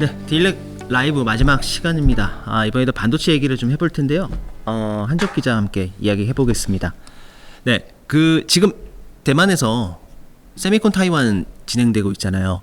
네, 딜렉 라이브 마지막 시간입니다. 이번에도 반도체 얘기를 좀 해볼 텐데요. 한적 기자와 함께 이야기해 보겠습니다. 네, 지금 대만에서 세미콘 타이완 진행되고 있잖아요.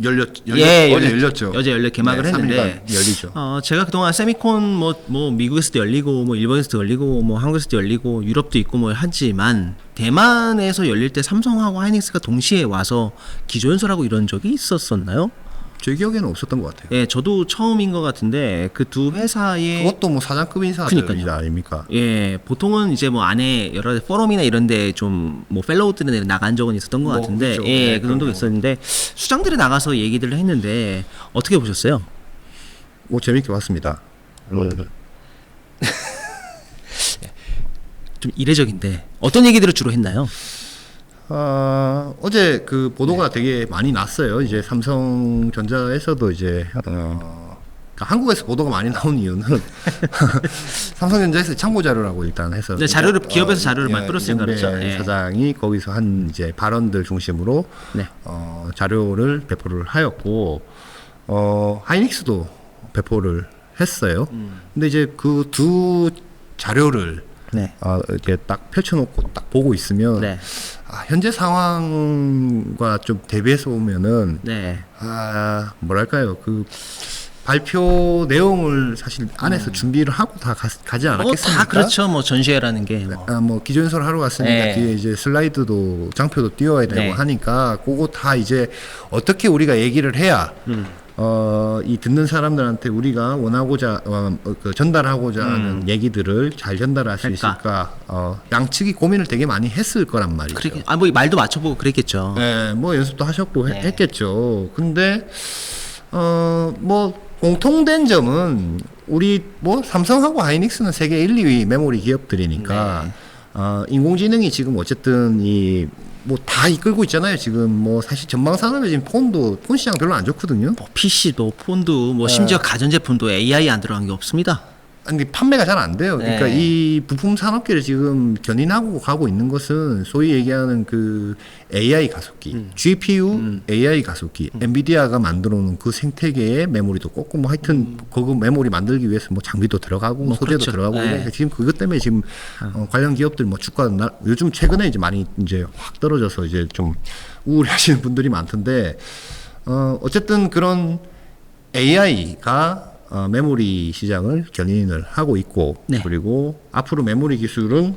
어제 열렸죠. 어제 개막을 네, 했는데 열리죠. 제가 그동안 세미콘 뭐 미국에서도 열리고 뭐 일본에서도 열리고 뭐 한국에서도 열리고 유럽도 있고 뭐 하지만 대만에서 열릴 때 삼성하고 하이닉스가 동시에 와서 기조연설하고 이런 적이 있었었나요? 제 기억에는 없었던 것 같아요. 예, 저도 처음인 것 같은데 그 두 회사의 그것도 뭐 사장급 인사들 그러니까요. 아닙니까? 예, 보통은 이제 뭐 안에 여러 가지 포럼이나 이런데 좀 뭐 펠로우들이 나간 적은 있었던 것 같은데, 그렇죠. 예, 네, 그 정도가 있었는데 수장들이 나가서 얘기들을 했는데 어떻게 보셨어요? 뭐 재밌게 봤습니다. 좀 이례적인데 어떤 얘기들을 주로 했나요? 어제 그 보도가 되게 많이 났어요. 이제 삼성전자에서도 이제 그러니까 한국에서 보도가 많이 나온 이유는 삼성전자에서 참고 자료라고 일단 해서 네, 자료를 기업에서 자료를 많이 뿌렸으니까 이정배 그렇죠. 예. 사장이 거기서 한 이제 발언들 중심으로 네. 자료를 배포를 하였고 하이닉스도 배포를 했어요. 근데 이제 그 두 자료를 네. 이렇게 딱 펼쳐놓고 딱 보고 있으면 네. 현재 상황과 좀 대비해서 보면은 네. 뭐랄까요 그 발표 내용을 사실 안에서 준비를 하고 다 가지 않았겠습니까? 다 그렇죠. 뭐 전시회라는 게 뭐. 뭐 기존설 하러 갔으니까 네. 뒤에 이제 슬라이드도 장표도 띄워야 되고 네. 하니까 그거 다 이제 어떻게 우리가 얘기를 해야 이 듣는 사람들한테 우리가 원하고자 그 전달하고자 하는 얘기들을 잘 전달할 수 그러니까. 있을까 양측이 고민을 되게 많이 했을 거란 말이죠. 그렇게 뭐 말도 맞춰보고 그랬겠죠. 네, 뭐 연습도 하셨고 네. 했겠죠. 근데 뭐 공통된 점은 우리 뭐 삼성하고 하이닉스는 세계 1, 2위 메모리 기업들이니까 인공지능이 지금 어쨌든 이 뭐 다 이끌고 있잖아요. 지금 뭐 사실 전방 산업에 지금 폰 시장 별로 안 좋거든요. 뭐 PC도 폰도 뭐 심지어 가전제품도 AI 안 들어간 게 없습니다. 아니 판매가 잘 안 돼요. 그러니까 네. 이 부품 산업계를 지금 견인하고 가고 있는 것은 소위 얘기하는 그 AI 가속기, GPU AI 가속기, 엔비디아가 만들어놓은 그 생태계의 메모리도 꽂고 뭐 하여튼 그 메모리 만들기 위해서 뭐 장비도 들어가고 뭐 소재도 그렇죠. 들어가고 네. 이러니까 지금 그것 때문에 지금 관련 기업들 뭐 주가 요즘 최근에 이제 많이 이제 확 떨어져서 이제 좀 우울해하시는 분들이 많던데 어쨌든 그런 AI가 메모리 시장을 견인을 하고 있고 네. 그리고 앞으로 메모리 기술은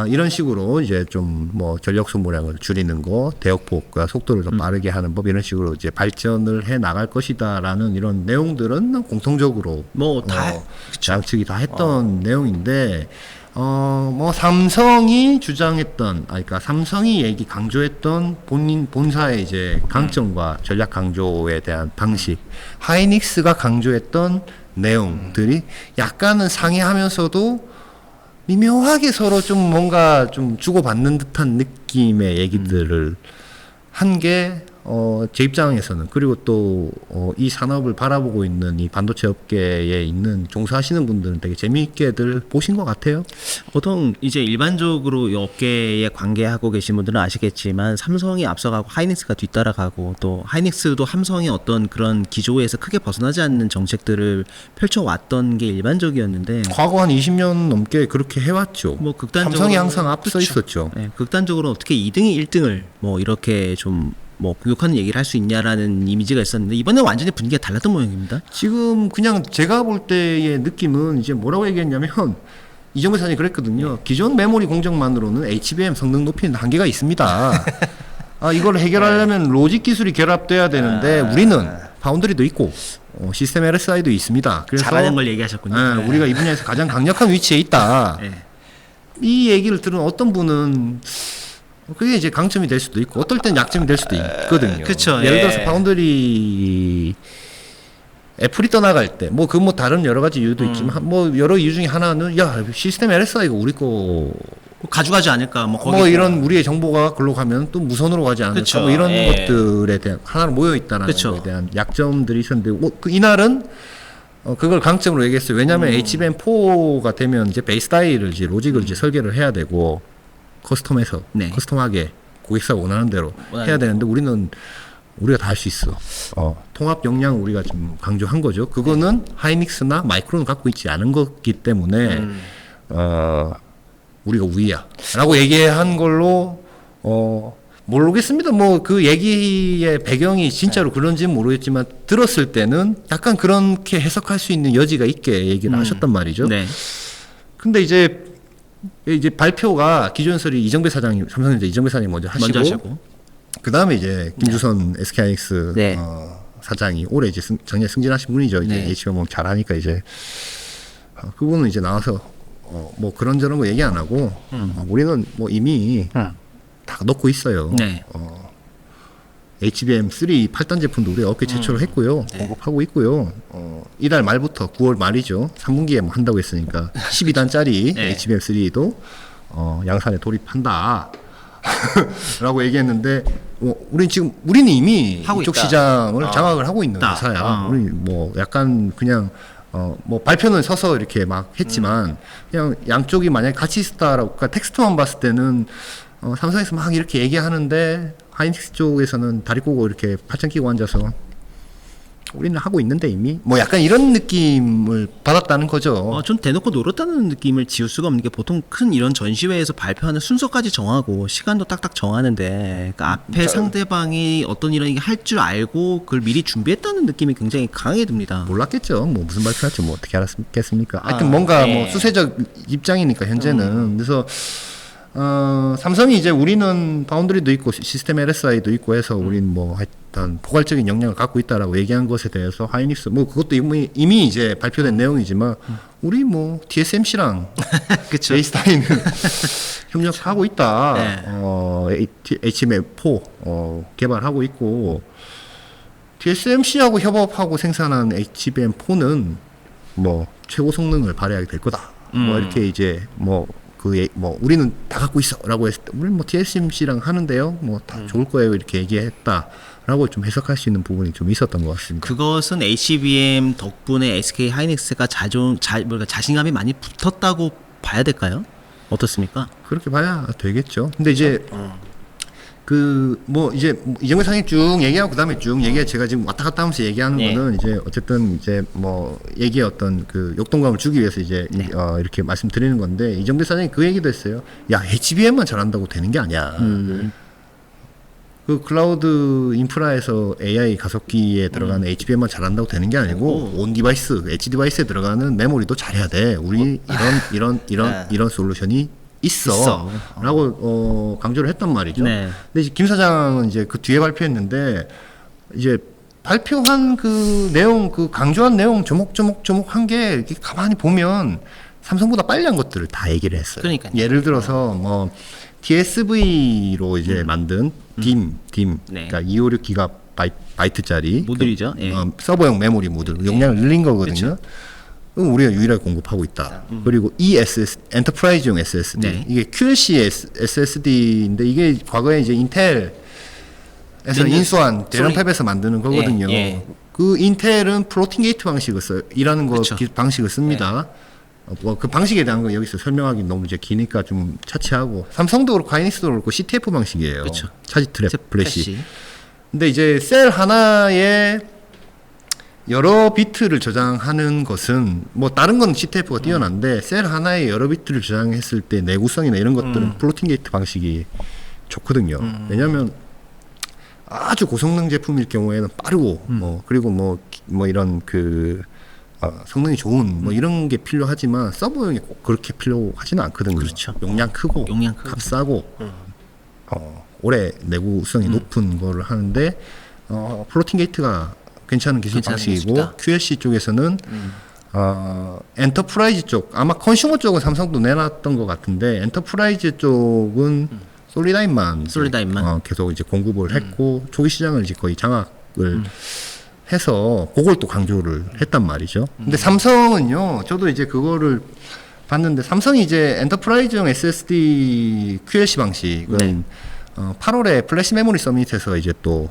이런 식으로 이제 좀 뭐 전력 소모량을 줄이는 거, 대역폭과 속도를 더 빠르게 하는 법 이런 식으로 이제 발전을 해 나갈 것이다라는 이런 내용들은 공통적으로 뭐 다 양측이 다 했던 내용인데 뭐 삼성이 주장했던 그러니까 삼성이 강조했던 본사의 이제 강점과 전략 강조에 대한 방식, 하이닉스가 강조했던 내용들이 약간은 상이하면서도 미묘하게 서로 좀 뭔가 좀 주고받는 듯한 느낌의 얘기들을 한 게 제 입장에서는 그리고 또 이 산업을 바라보고 있는 이 반도체 업계에 있는 종사하시는 분들은 되게 재미있게들 보신 것 같아요. 보통 이제 일반적으로 이 업계에 관계하고 계신 분들은 아시겠지만 삼성이 앞서가고 하이닉스가 뒤따라가고 또 하이닉스도 삼성의 어떤 그런 기조에서 크게 벗어나지 않는 정책들을 펼쳐왔던 게 일반적이었는데 과거 한 20년 넘게 그렇게 해왔죠. 뭐 극단적으로 삼성이 항상 앞서 그렇죠. 있었죠. 네, 극단적으로 어떻게 2등이 1등을 뭐 이렇게 좀 뭐 공격하는 얘기를 할 수 있냐라는 이미지가 있었는데 이번에 완전히 분위기가 달랐던 모양입니다. 지금 그냥 제가 볼 때의 느낌은 이제 뭐라고 얘기했냐면 이정배 사장이 그랬거든요. 기존 메모리 공정만으로는 HBM 성능 높이는 한계가 있습니다. 이걸 해결하려면 로직 기술이 결합돼야 되는데 우리는 파운드리도 있고 시스템 LSI도 있습니다. 그래서 잘하는 걸 얘기하셨군요. 우리가 이 분야에서 가장 강력한 위치에 있다. 네. 이 얘기를 들은 어떤 분은 그게 이제 강점이 될 수도 있고 어떨 땐 약점이 될 수도 있거든요. 그쵸, 예를 예. 들어서 파운드리 애플이 떠나갈 때 뭐 그 뭐 다른 여러 가지 이유도 있지만 뭐 여러 이유 중에 하나는 야 시스템 LSI가 우리 거 가져가지 않을까 뭐 거기 뭐 이런 우리의 정보가 글로 가면 또 무선으로 가지 않을까 그쵸, 뭐 이런 예. 것들에 대한 하나로 모여 있다는 그쵸. 것에 대한 약점들이 있었는데 뭐 이날은 그걸 강점으로 얘기했어요. 왜냐하면 HBM4가 되면 이제 베이스 다이를 이제 로직을 이제 설계를 해야 되고 커스텀해서 네. 커스텀하게 고객사가 원하는 대로 해야 되는데 우리는 우리가 다 할 수 있어. 통합 역량 우리가 좀 강조한 거죠. 그거는 하이닉스나 마이크론은 갖고 있지 않은 거기 때문에 우리가 우위야라고 얘기한 걸로 모르겠습니다. 뭐 그 얘기의 배경이 진짜로 그런지는 모르겠지만 들었을 때는 약간 그렇게 해석할 수 있는 여지가 있게 얘기를 하셨단 말이죠. 네. 근데 이제 발표가 기존설이 이정배 사장이 삼성전자 이정배 사장이 먼저 하시고 그 다음에 이제 김주선 SK하이닉스 네. 사장이 올해 이제 작년에 승진하신 분이죠. 이제 네. HBM 잘하니까 이제 그분은 이제 나와서 뭐 그런저런 거 얘기 안 하고 우리는 뭐 이미 다 넣고 있어요. 네. HBM3 8단 제품도 우리가 업계 최초로 했고요. 공급하고 있고요. 이달 말부터 9월 말이죠. 3분기에 뭐 한다고 했으니까 12단짜리 네. HBM3도 양산에 돌입한다. 라고 얘기했는데 우리는 이미 하고 이쪽 있다. 시장을 장악을 하고 있는 있다. 회사야. 우리 뭐 약간 그냥 뭐 발표는 서서 이렇게 막 했지만 그냥 양쪽이 만약에 같이 있었다라고 그러니까 텍스트만 봤을 때는 삼성에서 막 이렇게 얘기하는데 하이닉스 쪽에서는 다리 꼬고 이렇게 팔짱 끼고 앉아서 우리는 하고 있는데 이미 뭐 약간 이런 느낌을 받았다는 거죠. 좀 대놓고 놀았다는 느낌을 지울 수가 없는 게 보통 큰 이런 전시회에서 발표하는 순서까지 정하고 시간도 딱딱 정하는데 그러니까 앞에 상대방이 어떤 이런 할 줄 알고 그걸 미리 준비했다는 느낌이 굉장히 강하게 듭니다. 몰랐겠죠. 뭐 무슨 발표할지 뭐 어떻게 알았겠습니까? 하여튼 뭔가 네. 뭐 수세적 입장이니까 현재는 그래서 삼성이 이제 우리는 바운드리도 있고 시스템 LSI도 있고 해서 우리는 뭐 하여튼 포괄적인 역량을 갖고 있다라고 얘기한 것에 대해서 하이닉스 뭐 그것도 이미 이제 발표된 내용이지만 우리 뭐 TSMC랑 그쵸. 베이스타인은 협력하고 있다. 네. HBM4 개발하고 있고 TSMC하고 협업하고 생산한 HBM4는 뭐 최고 성능을 발휘하게 될 거다. 뭐 이렇게 이제 뭐 우리는 다 갖고 있어라고 했을 때 우리는 뭐 TSMC랑 하는데요. 뭐 다 좋을 거예요. 이렇게 얘기했다라고 좀 해석할 수 있는 부분이 좀 있었던 것 같습니다. 그것은 HBM 덕분에 SK 하이닉스가 자신감이 많이 붙었다고 봐야 될까요? 어떻습니까? 그렇게 봐야 되겠죠. 근데 이제 이제 이정배 사장님 쭉 얘기하고 그다음에 쭉 얘기해 제가 지금 왔다 갔다 하면서 얘기하는 네. 거는 이제 어쨌든 이제 뭐 얘기의 어떤 그 역동감을 주기 위해서 이제 네. 이렇게 말씀드리는 건데 이정배 사장님 그 얘기도 했어요. 야 HBM만 잘한다고 되는 게 아니야. 그 클라우드 인프라에서 AI 가속기에 들어가는 HBM만 잘한다고 되는 게 아니고 온 디바이스, 엣지 디바이스에 들어가는 메모리도 잘해야 돼. 우리 이런 솔루션이 있어라고 강조를 했단 말이죠. 네. 근데 이제 김 사장은 이제 그 뒤에 발표했는데 이제 발표한 그 내용, 그 강조한 내용 조목조목 한 게 이렇게 가만히 보면 삼성보다 빨리 한 것들을 다 얘기를 했어요. 그러니까요. 예를 들어서 뭐 TSV로 이제 만든 DIMM, 네. 그러니까 256기가 바이트짜리 모듈이죠. 예. 서버용 메모리 모듈 용량을 늘린 거거든요. 그럼 우리가 유일하게 공급하고 있다. 그리고 엔터프라이즈용 SSD. 네. 이게 QLC SSD인데 이게 과거에 이제 인텔에서 인수한 대련팹에서 만드는 거거든요. 예. 그 인텔은 플로팅 게이트 방식을 써요. 일하는 거 그쵸. 방식을 씁니다. 그 방식에 대한 거 여기서 설명하기 너무 이제 기니까 좀 차치하고 삼성도 그렇고 하이닉스도 그렇고 CTF 방식이에요. 그쵸. 차지 트랩 플래시. 플래시. 근데 이제 셀 하나에 여러 비트를 저장하는 것은 뭐 다른 건 CTF가 뛰어난데 셀 하나에 여러 비트를 저장했을 때 내구성이나 이런 것들은 플로팅 게이트 방식이 좋거든요. 왜냐하면 아주 고성능 제품일 경우에는 빠르고 그리고 뭐 이런 성능이 좋은 뭐 이런 게 필요하지만 서버용이 꼭 그렇게 필요하지는 않거든요. 그렇죠. 용량 크고 값 싸고 오래 내구성이 높은 거를 하는데 플로팅 게이트가 괜찮은 기술 괜찮은 방식이고 기술이다. QLC 쪽에서는 엔터프라이즈 쪽 아마 컨슈머 쪽은 삼성도 내놨던 것 같은데 엔터프라이즈 쪽은 솔리다인만 계속 이제 공급을 했고 초기 시장을 이제 거의 장악을 해서 그걸 또 강조를 했단 말이죠. 근데 삼성은요, 저도 이제 그거를 봤는데 삼성이 이제 엔터프라이즈용 SSD QLC 방식은 네. 8월에 플래시 메모리 서밋에서 이제 또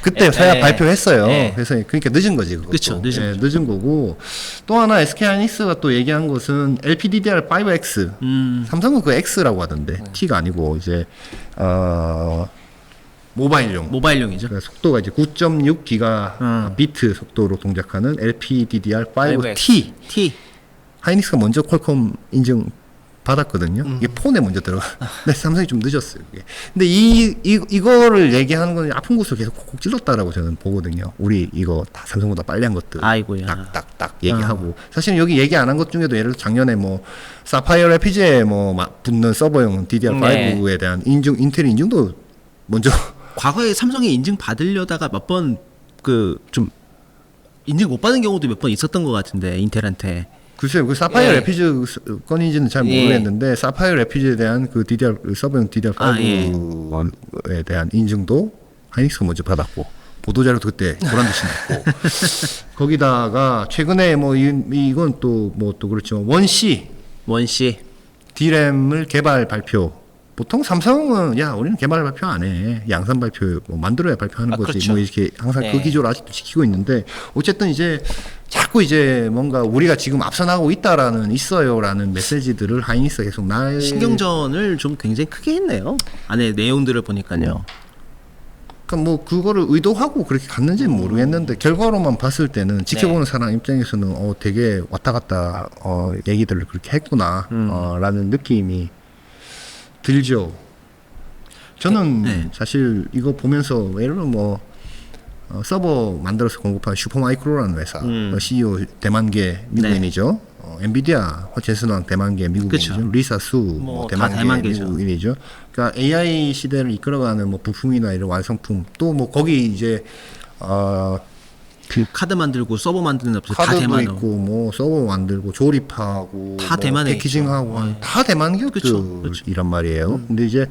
그때 서야 발표했어요. 그래서 그러니까 늦은 거지 그것도. 그쵸, 늦은 거고 또 하나 SK 하이닉스가 또 얘기한 것은 LPDDR5X. 삼성은 그 X라고 하던데 T가 아니고 이제 모바일용. 모바일용이죠. 그러니까 속도가 이제 9.6 기가 비트 속도로 동작하는 LPDDR5T. T. 하이닉스가 먼저 퀄컴 인증 받았거든요. 이게 폰에 먼저 들어가. 근데 삼성이 좀 늦었어요. 이게. 근데 이거를 얘기하는 건 아픈 곳을 계속 콕콕 찔렀다라고 저는 보거든요. 우리 이거 다 삼성보다 빨리 한 것들. 아이고야. 딱딱딱 얘기하고. 사실은 여기 얘기 안 한 것 중에도 예를 들어 작년에 뭐 사파이어 레피즈에 뭐 붙는 서버용 DDR5에 대한 인증, 인텔 인증도 먼저. 과거에 삼성이 인증 받으려다가 몇 번 그 좀 인증 못 받은 경우도 몇 번 있었던 것 같은데 인텔한테. 글쎄요, 그 사파이어 예. 레피즈 건인지는 잘 모르겠는데 사파이어 레피즈에 대한 그 DDR 서버용 DDR5에 대한 인증도 하이닉스가 먼저 받았고 보도자료도 그때 보란듯이 났고 거기다가 최근에 뭐 이건 또 뭐 또 그렇지만 원C D램을 개발 발표. 보통 삼성은 야 우리는 개발 발표 안 해, 양산 발표 뭐 만들어야 발표하는 거지. 그렇죠. 뭐 이렇게 항상 네. 그 기조를 아직도 지키고 있는데 어쨌든 이제 자꾸 이제 뭔가 우리가 지금 앞서 나가고 있어요라는 메시지들을 하이닉스가 계속 신경전을 좀 굉장히 크게 했네요. 안에 내용들을 보니까요. 그러니까 뭐 그거를 의도하고 그렇게 갔는지는 모르겠는데 결과로만 봤을 때는 지켜보는 사람 입장에서는 되게 왔다 갔다 얘기들을 그렇게 했구나 라는 느낌이 들죠. 저는 사실 이거 보면서 예를 들어 뭐 서버 만들어서 공급한 슈퍼마이크로라는 회사 CEO 대만계 미국인이죠. 엔비디아 화체순환 대만계 미국인이죠. 그쵸. 리사 수 뭐 다 대만계 대만계죠. 미국인이죠. 그러니까 AI 시대를 이끌어가는 뭐 부품이나 이런 완성품 또 뭐 거기 이제 그 카드 만들고 서버 만드는 업체 다 카드도 대만으로. 있고 뭐 서버 만들고 조립하고 다 뭐 대만에 패키징하고 있죠. 다 대만 그쵸. 기업들이란 말이에요. 근데 이제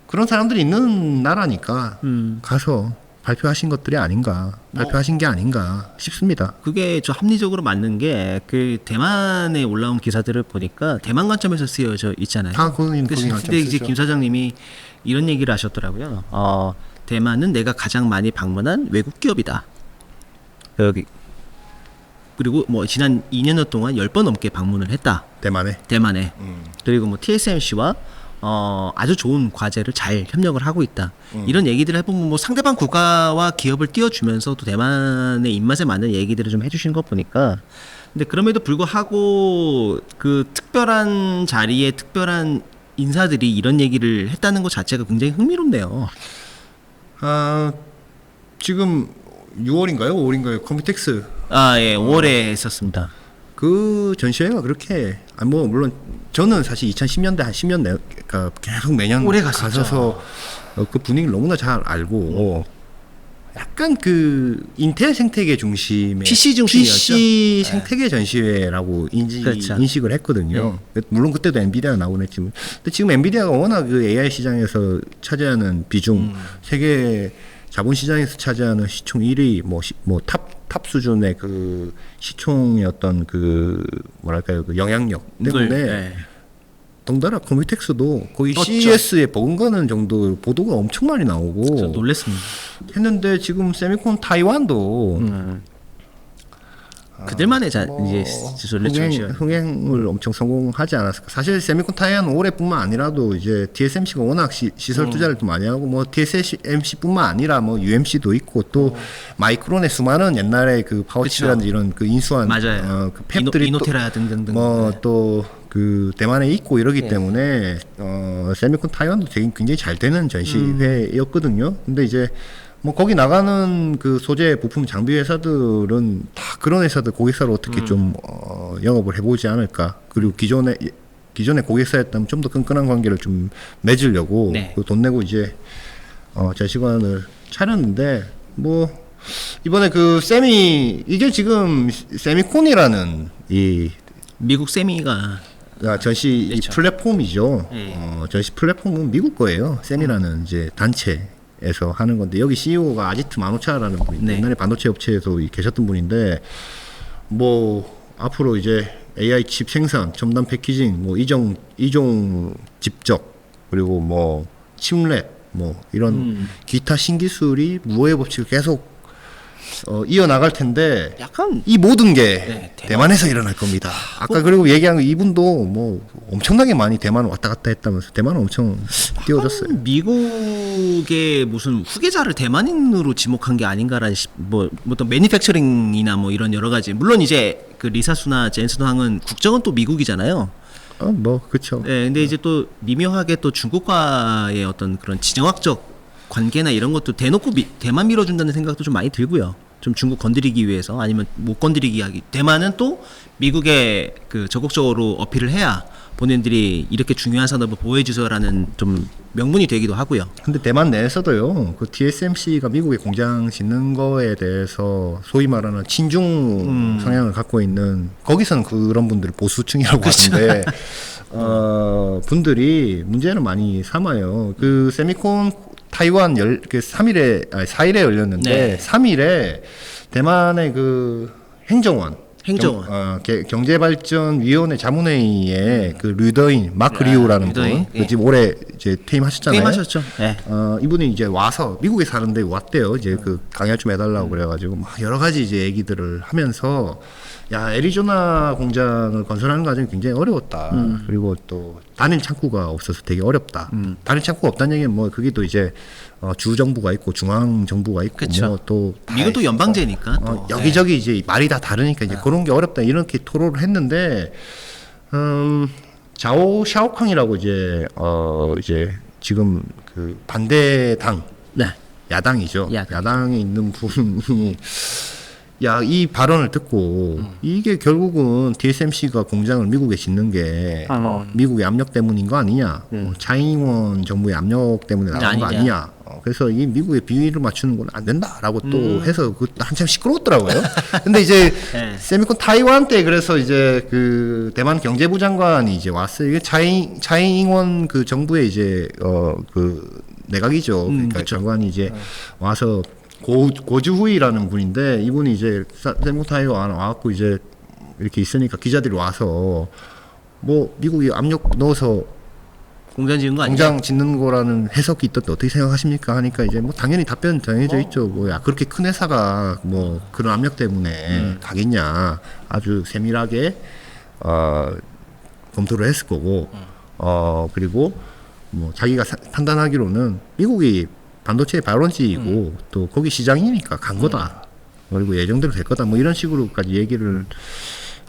그런 사람들이 있는 나라니까 가서 발표하신 것들이 아닌가, 발표하신 게 아닌가 싶습니다. 그게 저 합리적으로 맞는 게 그 대만에 올라온 기사들을 보니까 대만 관점에서 쓰여져 있잖아요. 다 거기 그치? 관점 근데 이제 쓰죠. 김 사장님이 이런 얘기를 하셨더라고요. 대만은 내가 가장 많이 방문한 외국 기업이다. 여기 그리고 뭐 지난 2년여 동안 10번 넘게 방문을 했다. 대만에. 그리고 뭐 TSMC와 아주 좋은 과제를 잘 협력을 하고 있다. 이런 얘기들을 해보면 뭐 상대방 국가와 기업을 띄워주면서 또 대만의 입맛에 맞는 얘기들을 좀 해주시는 거 보니까 근데 그럼에도 불구하고 그 특별한 자리에 특별한 인사들이 이런 얘기를 했다는 것 자체가 굉장히 흥미롭네요. 지금 6월인가요? 5월인가요? 컴퓨텍스 예, 5월에 했었습니다. 그 전시회가 그렇게 뭐 물론 저는 사실 2010년대 한 10년 그러니까 계속 매년 오래 갔었죠. 가서 그 분위기를 너무나 잘 알고 약간 그 인텔 생태계 중심의 PC 중심이었죠. PC 생태계 전시회라고 그렇죠. 인식을 했거든요. 물론 그때도 엔비디아가 나오긴 했지만 근데 지금 엔비디아가 워낙 그 AI 시장에서 차지하는 비중 세계 자본 시장에서 차지하는 시총 1위 탑 수준의 그 시총의 어떤 그 뭐랄까요 그 영향력 때문에 덩달아 컴퓨텍스도 거의 떴죠. CES에 버금가는 정도 보도가 엄청 많이 저 나오고 놀랬습니다. 했는데 지금 세미콘 타이완도 그들만의 이제 기술을 흥행을 엄청 성공하지 않았을까. 사실 세미콘 타이완 올해뿐만 아니라도 이제 TSMC가 워낙 시설 투자를 좀 많이 하고 뭐 TSMC뿐만 아니라 뭐 UMC도 있고 또 마이크론의 수많은 옛날에 그 파워칩이라든지 이런 그 인수한 맞아요. 그 팹들이 이노테라 등등등. 뭐 또 그 대만에 있고 이러기 때문에 세미콘 타이완도 되게 굉장히 잘 되는 전시회였거든요. 근데 이제 뭐 거기 나가는 그 소재 부품 장비 회사들은 다 그런 회사들 고객사로 어떻게 좀 영업을 해보지 않을까. 그리고 기존에 고객사였다면 좀 더 끈끈한 관계를 좀 맺으려고 그 돈 내고 이제 전시관을 차렸는데 뭐 이번에 그 이게 지금 세미콘이라는 이 미국 세미가 전시 이 그렇죠. 플랫폼이죠. 전시 플랫폼은 미국 거예요. 세미라는 이제 단체에서 하는 건데 여기 CEO가 아지트 마노차라는 분인데 옛날에 반도체 업체에서 계셨던 분인데 뭐 앞으로 이제 AI 칩 생산, 첨단 패키징, 뭐 이종 집적 그리고 뭐 칩랩 뭐 이런 기타 신기술이 무호의 법칙을 계속 이어나갈 텐데 약간 이 모든 게 네, 대만에서 일어날 겁니다. 아까 그리고 얘기한 거 이분도 뭐 엄청나게 많이 대만 왔다 갔다 했다면서 대만은 엄청 띄워줬어요. 미국의 무슨 후계자를 대만인으로 지목한 게 아닌가라는 뭐 어떤 매니팩처링이나 뭐 이런 여러 가지 물론 이제 그 리사수나 젠슨 황은 국적은 또 미국이잖아요. 뭐 그렇죠. 네, 근데 이제 또 미묘하게 또 중국과의 어떤 그런 지정학적 관계나 이런 것도 대놓고 대만 밀어준다는 생각도 좀 많이 들고요. 좀 중국 건드리기 위해서 아니면 못 건드리기 하기. 대만은 또 미국에 그 적극적으로 어필을 해야 본인들이 이렇게 중요한 산업을 보호해주세요라는 좀 명분이 되기도 하고요. 근데 대만 내에서도요, 그 TSMC가 미국에 공장 짓는 거에 대해서 소위 말하는 친중 성향을 갖고 있는 거기서는 그런 분들 보수층이라고 하는데 분들이 문제를 많이 삼아요. 그 세미콘 타이완 그 3일에 아니 4일에 열렸는데 네. 3일에 대만의 그 행정원 경제발전위원회 자문회의에 그 류더인 마크 리우라는 류더인, 분, 그 지금 올해 이제 퇴임하셨잖아요. 퇴임하셨죠. 네. 이분이 이제 와서 미국에 사는데 왔대요. 이제 그 강연 좀 해달라고 그래가지고 막 여러 가지 이제 얘기들을 하면서 야 애리조나 공장을 건설하는 과정이 굉장히 어려웠다. 그리고 또 단일 창구가 없어서 되게 어렵다. 단일 창구가 없다는 얘기는 뭐 그게 또 이제 주 정부가 있고 중앙 정부가 있고 그쵸. 뭐 또 미국도 연방제니까 또. 여기저기 이제 말이 다 다르니까 이제 그런 게 어렵다 이렇게 토론을 했는데 자오 샤오캉이라고 이제 지금 그 반대당 네. 야당이죠. 야당. 야당에 있는 분이 야, 이 발언을 듣고 이게 결국은 TSMC가 공장을 미국에 짓는 게 미국의 압력 때문인 거 아니냐? 차이잉원 정부의 압력 때문에 나온 거 아니죠. 아니냐? 그래서 이 미국의 비위를 맞추는 건 안 된다라고 또 해서 그 한참 시끄러웠더라고요. 근데 이제 네. 세미콘 타이완 때 그래서 이제 그 대만 경제부 장관이 이제 왔어요. 이게 차이잉원 그 정부의 이제 그 내각이죠. 그러니까 장관이 이제 와서 고주후이라는 분인데 이분이 이제 세미콘 타이완 와갖고 이제 이렇게 있으니까 기자들이 와서 뭐 미국이 압력 넣어서 공장 지은 거 아니야? 공장 짓는 거라는 해석이 있던데 어떻게 생각하십니까? 하니까 이제 뭐 당연히 답변 정해져 있죠. 뭐야 그렇게 큰 회사가 뭐 그런 압력 때문에 가겠냐? 아주 세밀하게 검토를 했을 거고 그리고 뭐 자기가 판단하기로는 미국이 반도체 발원지이고 또 거기 시장이니까 간 거다. 그리고 예정대로 될 거다. 뭐 이런 식으로까지 얘기를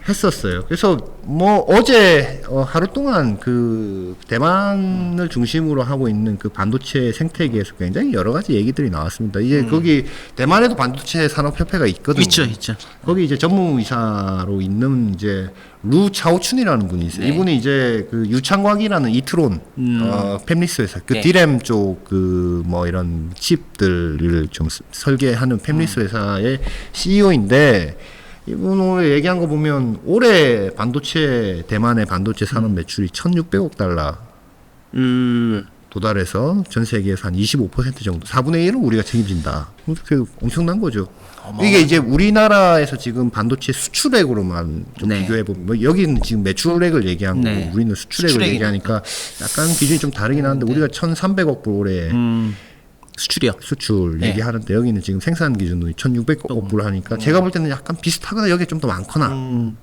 했었어요. 그래서 뭐 어제 하루 동안 그 대만을 중심으로 하고 있는 그 반도체 생태계에서 굉장히 여러 가지 얘기들이 나왔습니다. 이제 거기 대만에도 반도체 산업협회가 있거든요. 있죠. 거기 이제 전무이사로 있는 이제 루 차오춘이라는 분이 있어요. 네. 이분이 이제 그 유창곽이라는 이트론 팹리스 회사, 그 네. 디램 쪽 그 뭐 이런 칩들을 좀 설계하는 팹리스 회사의 CEO인데 이분 오늘 얘기한 거 보면 올해 대만의 반도체 산업 매출이 1,600억 달러 도달해서 전 세계에서 한 25% 정도, 4분의 1은 우리가 책임진다. 그 엄청난 거죠. 이게 이제 우리나라에서 지금 반도체 수출액으로만 좀 네. 비교해 보면, 뭐 여기는 지금 매출액을 얘기한 네. 거고, 우리는 수출액을 수출액이니까. 얘기하니까 약간 기준이 좀 다르긴 한데, 우리가 1,300억 불 올해 수출이요. 수출 네. 얘기하는데 여기는 지금 생산 기준으로 1,600억 불 하니까 제가 볼 때는 약간 비슷하거나 여기 좀 더 많거나.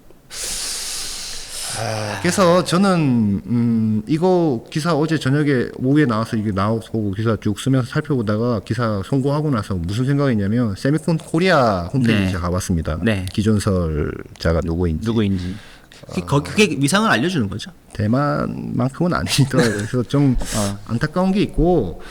그래서 저는 이거 기사 어제 저녁에 오후에 나와서 이게 나오고 기사 쭉 쓰면서 살펴보다가 기사 송고하고 나서 무슨 생각이냐면 세미콘 코리아 홈페이지 네. 제가 가봤습니다. 네. 기존설자가 누구인지. 그게 위상을 알려주는 거죠. 대만만큼은 아니더라고요. 그래서 좀 안타까운 게 있고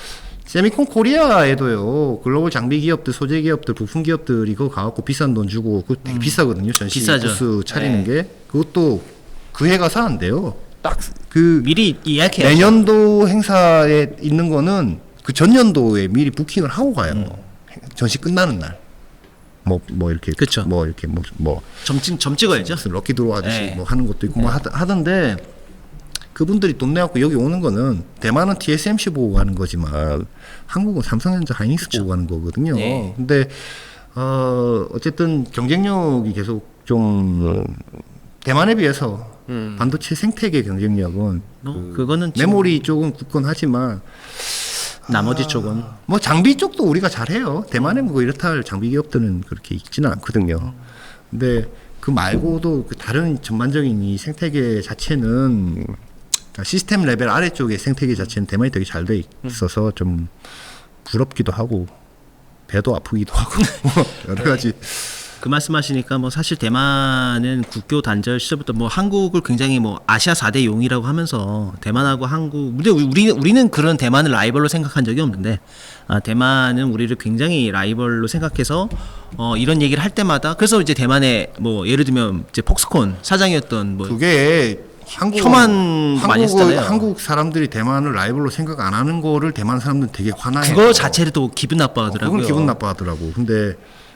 세미콘 코리아에도요 글로벌 장비 기업들, 소재 기업들, 부품 기업들이 그거 가갖고 비싼 돈 주고 그거 되게 비싸거든요. 전시 비싸죠. 부스 차리는 네. 게 그것도 그 해 가서 안 돼요. 딱 그 미리 예약해요. 내년도 행사에 있는 거는 그 전년도에 미리 부킹을 하고 가요. 전시 끝나는 날. 뭐 이렇게 그쵸. 뭐 이렇게 뭐 점 찍어야죠. 무슨 럭키 드로우 하듯이 네. 뭐 하는 것도 있고 뭐 하던데 그분들이 돈 내갖고 여기 오는 거는 대만은 TSMC 보고 가는 거지만 한국은 삼성전자 하이닉스 보고 가는 거거든요. 네. 근데 어쨌든 경쟁력이 계속 좀 대만에 비해서 반도체 생태계 경쟁력은 그거는 지금 메모리 쪽은 굳건하지만 나머지 쪽은 뭐 장비 쪽도 우리가 잘해요. 대만에 뭐 이렇다 할 장비 기업들은 그렇게 있지는 않거든요. 근데 그 말고도 그 다른 전반적인 이 생태계 자체는 그러니까 시스템 레벨 아래쪽의 생태계 자체는 대만이 되게 잘 돼 있어서 좀 부럽기도 하고 배도 아프기도 하고 여러 가지. 그 말씀하시니까 뭐 사실 대만은 국교 단절 시절부터 뭐 한국을 굉장히 뭐 아시아 4대 용이라고 하면서 대만하고 한국 근데 우리는 그런 대만을 라이벌로 생각한 적이 없는데 대만은 우리를 굉장히 라이벌로 생각해서 이런 얘기를 할 때마다 그래서 이제 대만에 뭐 예를 들면 이제 폭스콘 사장이었던 뭐 그게 혐한 많이 했잖아요. 한국 사람들이 대만을 라이벌로 생각 안 하는 거를 대만 사람들은 되게 화나해요. 그거 자체를 또 기분 나빠하더라고요. 그건 기분 나빠하더라고. 근데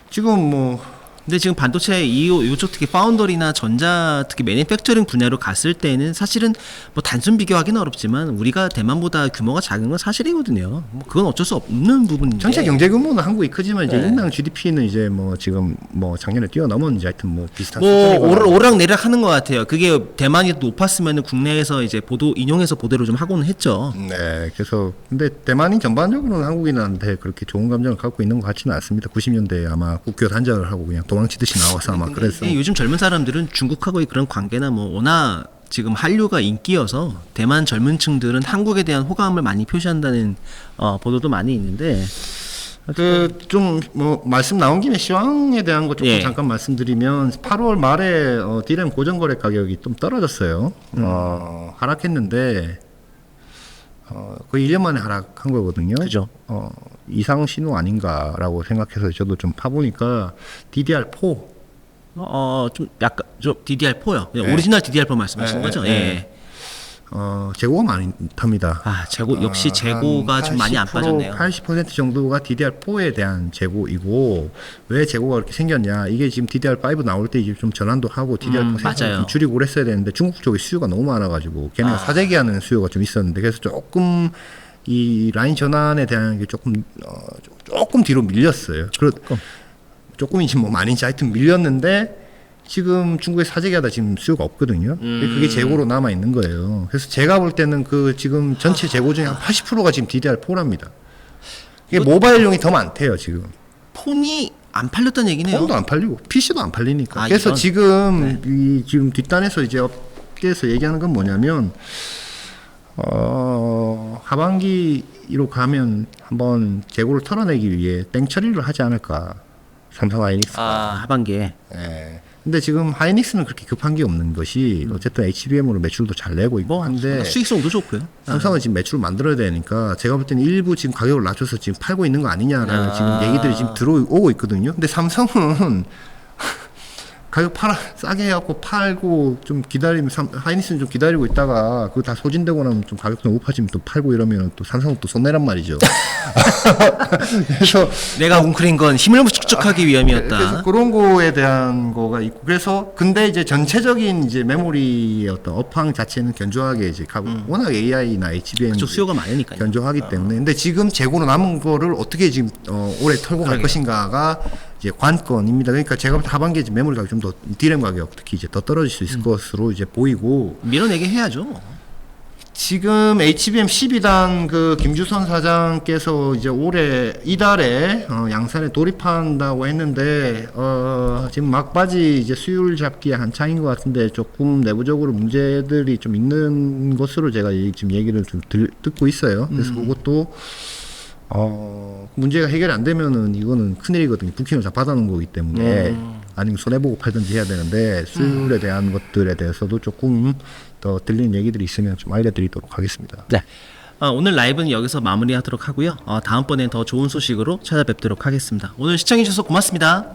지금 뭐 근데 지금 반도체 이쪽 특히 파운더리나 전자 특히 매니팩처링 분야로 갔을 때는 사실은 뭐 단순 비교하기는 어렵지만 우리가 대만보다 규모가 작은 건 사실이거든요. 뭐 그건 어쩔 수 없는 부분인데. 전체 경제 규모는 한국이 크지만 이제 네. 인당 GDP는 이제 뭐 지금 뭐 작년에 뛰어넘었는지 하여튼 뭐 비슷한 뭐 수준이거나. 오락내락 하는 것 같아요. 그게 대만이 높았으면 국내에서 이제 인용해서 보도를 좀 하고는 했죠. 네, 그래서 근데 대만이 전반적으로는 한국인한테 그렇게 좋은 감정을 갖고 있는 것 같지는 않습니다. 90년대에 아마 국교 단절을 하고 그냥 도망치듯이 나와서 아마 그래서 요즘 젊은 사람들은 중국하고의 그런 관계나 뭐 워낙 지금 한류가 인기여서 대만 젊은층들은 한국에 대한 호감을 많이 표시한다는 보도도 많이 있는데 그 좀 뭐 말씀 나온 김에 시황에 대한 거 조금 예. 잠깐 말씀드리면 8월 말에 디램 고정 거래 가격이 좀 떨어졌어요. 하락했는데 거의 1년 만에 하락한 거거든요. 그죠. 이상 신호 아닌가라고 생각해서 저도 좀 파보니까 DDR4 좀 약간 좀 DDR4요. 네. 오리지널 DDR4 말씀하시는 네, 거죠? 네. 예. 재고가 많이 탑니다. 재고 역시 재고가 좀 많이 안 빠졌네요. 80% 정도가 DDR4에 대한 재고이고 왜 재고가 그렇게 생겼냐? 이게 지금 DDR5 나올 때 이제 좀 전환도 하고 DDR4 생산을 맞아요. 좀 줄이고 그랬어야 되는데 중국 쪽에 수요가 너무 많아가지고 걔네가 사재기하는 수요가 좀 있었는데 그래서 조금 이 라인 전환에 대한 게 조금 뒤로 밀렸어요. 조금인지 뭐 많이인지 하여튼 밀렸는데 지금 중국에 사재기하다 지금 수요가 없거든요. 그게 재고로 남아 있는 거예요. 그래서 제가 볼 때는 그 지금 전체 재고 중에 한 80%가 지금 DDR4랍니다. 이게 모바일용이 더 많대요 지금. 폰이 안 팔렸다는 얘기네요. 폰도 안 팔리고 PC도 안 팔리니까. 아, 그래서 이건? 지금 이 지금 뒷단에서 이제 업계에서 얘기하는 건 뭐냐면 하반기로 가면 한번 재고를 털어내기 위해 땡처리를 하지 않을까 삼성 하이닉스가. 하반기에. 예. 근데 지금 하이닉스는 그렇게 급한 게 없는 것이 어쨌든 HBM으로 매출도 잘 내고 있고 한데 수익성도 좋고요. 삼성은 지금 매출을 만들어야 되니까 제가 볼 때는 일부 지금 가격을 낮춰서 지금 팔고 있는 거 아니냐라는 지금 얘기들이 지금 들어오고 있거든요. 근데 삼성은 가격 싸게 해갖고 팔고 좀 기다리면 하이닉스는 좀 기다리고 있다가 그거 다 소진되고 나면 좀 가격 좀 높아지면 또 팔고 이러면 또 삼성은 또 손해란 말이죠. 그래서 내가 웅크린 건 힘을 축적하기 위함이었다. 그래서 그런 거에 대한 거가 있고 그래서 근데 이제 전체적인 이제 메모리의 어떤 업황 자체는 견조하게 이제 가고 워낙 AI나 HBM 그쪽 수요가 많으니까요. 견조하기 때문에 근데 지금 재고로 남은 거를 어떻게 지금 올해 털고 갈 것인가가 이제 관건입니다. 그러니까 제가 볼 때 하반기에 이제 메모리 가격 좀 더 디램 가격 특히 이제 더 떨어질 수 있을 것으로 이제 보이고 밀어내게 해야죠. 지금 HBM 12단 그 김주선 사장께서 이제 올해 이달에 양산에 돌입한다고 했는데 지금 막바지 이제 수율 잡기에 한창인 것 같은데 조금 내부적으로 문제들이 좀 있는 것으로 제가 지금 얘기를 좀 듣고 있어요. 그래서 그것도 문제가 해결이 안 되면은 이거는 큰일이거든요. 부킹을 다 받아놓은 거기 때문에 아니면 손해보고 팔든지 해야 되는데 수율에 대한 것들에 대해서도 조금 더 들리는 얘기들이 있으면 좀 알려드리도록 하겠습니다. 네. 오늘 라이브는 여기서 마무리하도록 하고요. 다음번엔 더 좋은 소식으로 찾아뵙도록 하겠습니다. 오늘 시청해주셔서 고맙습니다.